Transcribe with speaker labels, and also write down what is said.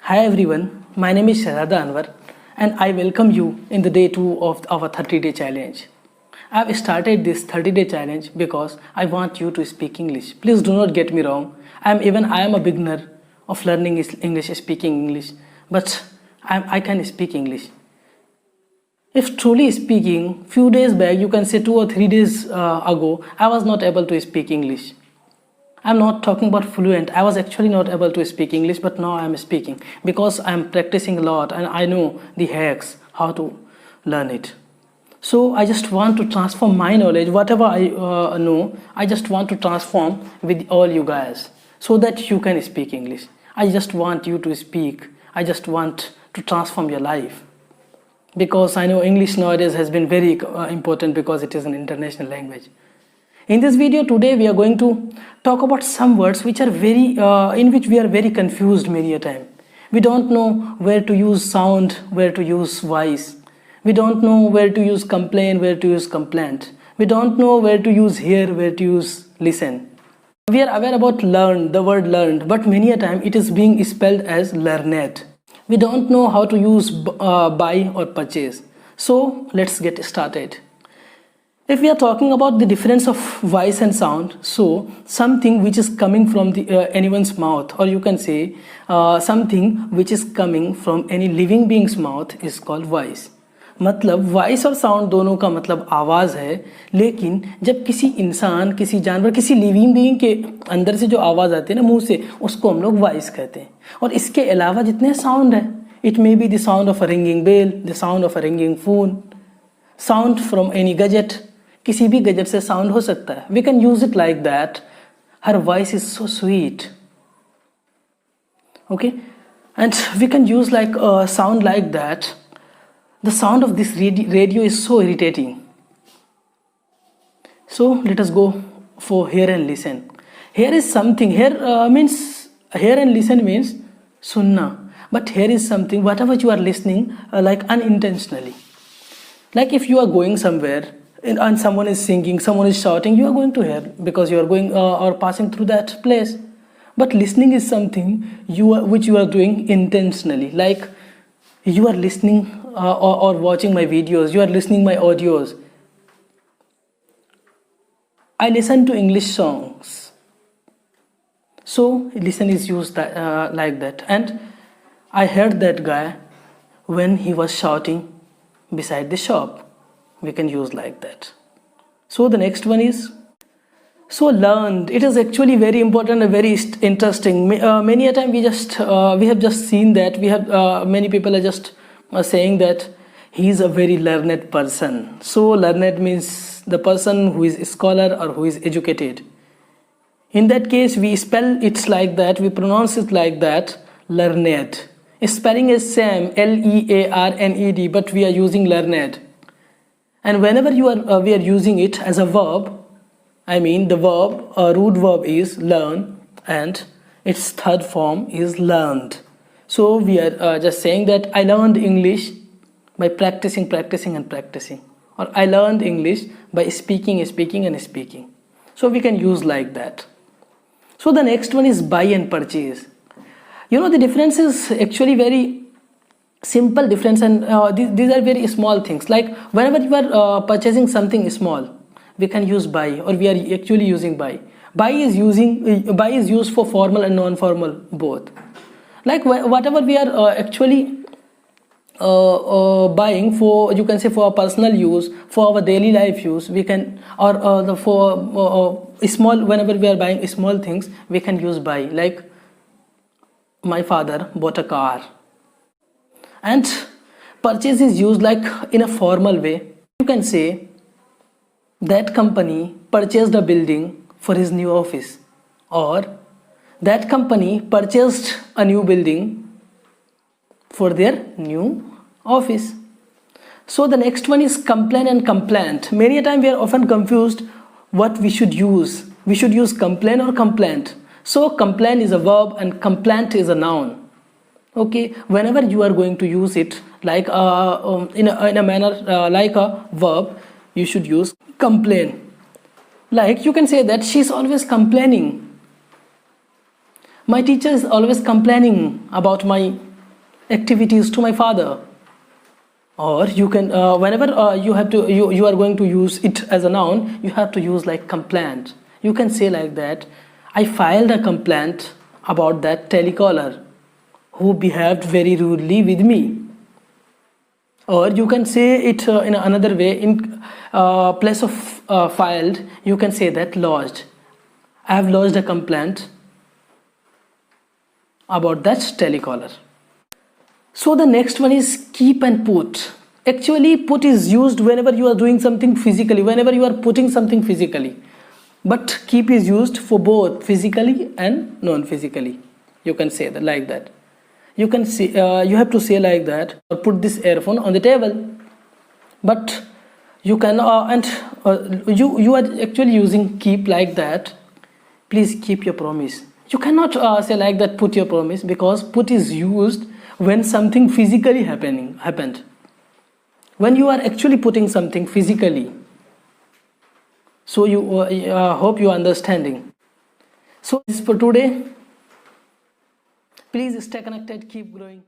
Speaker 1: Hi everyone, my name is Shahzada Anwar and I welcome you in the day 2 of our 30-day challenge. I have started this 30-day challenge because I want you to speak English. Please do not get me wrong. I am a beginner of learning English, speaking English, but I can speak English. If truly speaking, few days back, you can say 2 or 3 days ago, I was not able to speak English. I'm not talking about fluent. I was actually not able to speak English, but now I'm speaking because I'm practicing a lot and I know the hacks how to learn it. So I just want to transform my knowledge, whatever I know, I just want to transform with all you guys so that you can speak English. I just want you to speak. I just want to transform your life because I know English nowadays has been very important because it is an international language. In this video today we are going to talk about some words which are in which we are very confused many a time. We don't know where to use sound, where to use voice. We don't know where to use complain, where to use complaint. We don't know where to use hear, where to use listen. We are aware about learn, the word learned, but many a time it is being spelled as learned. We don't know how to use buy or purchase. So let's get started. If we are talking about the difference of voice and sound, so something which is coming from anyone's mouth, or you can say something which is coming from any living being's mouth is called voice. मतलब voice और sound दोनों का मतलब आवाज़ है, लेकिन जब किसी इंसान, किसी जानवर, किसी लिविंग बीइंग के अंदर से जो आवाज़ आती है ना मुंह से, उसको हम लोग वॉइस कहते हैं. और इसके अलावा जितने साउंड है, it may be the sound of a ringing bell, the sound of a ringing phone, sound from any gadget, किसी भी गैजेट से साउंड हो सकता है. We can use it like that. Her voice is so sweet. Okay, and we can use like sound like that. The sound of this radio is so irritating. So let us go for hear and listen. Here is something. Hear and listen means sunna. But here is something. Whatever you are listening, like unintentionally. Like if you are going somewhere and someone is singing, someone is shouting, you are going to hear because you are going or passing through that place. But listening is something which you are doing intentionally. Like you are listening or watching my videos, you are listening my audios. I listen to English songs, so listen is used like that. And I heard that guy when he was shouting beside the shop. We can use like that. So the next one is learned. It is actually very important and very interesting. Many a time we have just seen that we have many people are just saying that he is a very learned person. So learned means the person who is a scholar or who is educated. In that case we spell it like that, we pronounce it like that, learned. Spelling is same, Learned, but we are using learned. And whenever we are using it as a verb, I mean the verb, root verb is learn and its third form is learned. So we are just saying that I learned English by practicing, or I learned English by speaking. So we can use like that. So the next one is buy and purchase. You know, the difference is actually very simple difference, and these are very small things. Like whenever you are purchasing something small, we can use buy, or we are actually using buy. Buy is used for formal and non-formal both. Like whatever we are actually buying for, you can say for our personal use, for our daily life use, we can, or for small, whenever we are buying small things, we can use buy. Like my father bought a car. And purchase is used like in a formal way. You can say that company purchased a building for his new office, or that company purchased a new building for their new office. So the next one is complain and complaint. Many a time we are often confused what we should use. We should use complain or complaint. So complain is a verb and complaint is a noun. Okay, whenever you are going to use it like in a manner like a verb, you should use complain. Like you can say that she's always complaining. My teacher is always complaining about my activities to my father. Or you can whenever you are going to use it as a noun, you have to use like complaint. You can say like that, I filed a complaint about that telecaller who behaved very rudely with me. Or you can say it in another way, in place of filed, you can say that lodged. I have lodged a complaint about that telecaller. So the next one is keep and put. Actually, put is used whenever you are doing something physically, whenever you are putting something physically. But keep is used for both physically and non-physically. You can say that like that. You can see, you have to say like that, or put this earphone on the table. But you can you are actually using keep like that. Please keep your promise. You cannot say like that, put your promise, because put is used when something physically happened. When you are actually putting something physically. So you hope you are understanding. So this is for today. Please stay connected, keep growing.